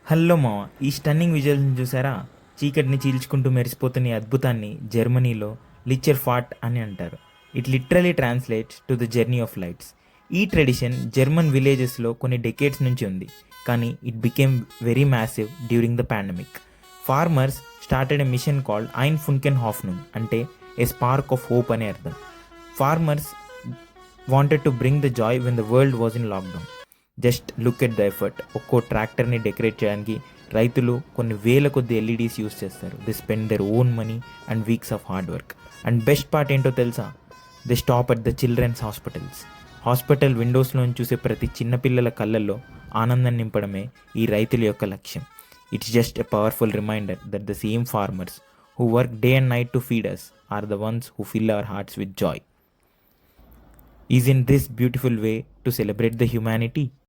Hello మావ, ఈ stunning విజువల్స్ని చూసారా? చీకటిని చీల్చుకుంటూ మెరిసిపోతున్న ఈ అద్భుతాన్ని జర్మనీలో లిచ్చర్ ఫాట్ అని అంటారు. It literally translates to the journey of lights. ఈ ట్రెడిషన్ జర్మన్ విలేజెస్లో కొన్ని డెకేడ్స్ నుంచి ఉంది, కానీ it became very massive during the pandemic. Farmers started a mission called ఐన్ ఫున్కెన్ హాఫ్నూన్, అంటే ఏ స్పార్క్ ఆఫ్ హోప్ అనే అర్థం. Farmers wanted to bring the joy when the world was in lockdown. Just look at the effort. ఒక్కో ట్రాక్టర్ని decorate చేయడానికి రైతులు కొన్ని వేల కొద్ది ఎల్ఈడీస్ యూస్ చేస్తారు. They spend their own money and weeks of hard work. And best part ఏంటో తెలుసా? They stop at the children's hospitals. Hospital విండోస్లోంచి చూసే ప్రతి చిన్నపిల్లల కళ్ళల్లో ఆనందం నింపడమే ఈ రైతుల యొక్క లక్ష్యం. It's just a powerful reminder that the same farmers who work day and night to feed us are the ones who fill our hearts with joy. Isn't this beautiful way to celebrate the humanity?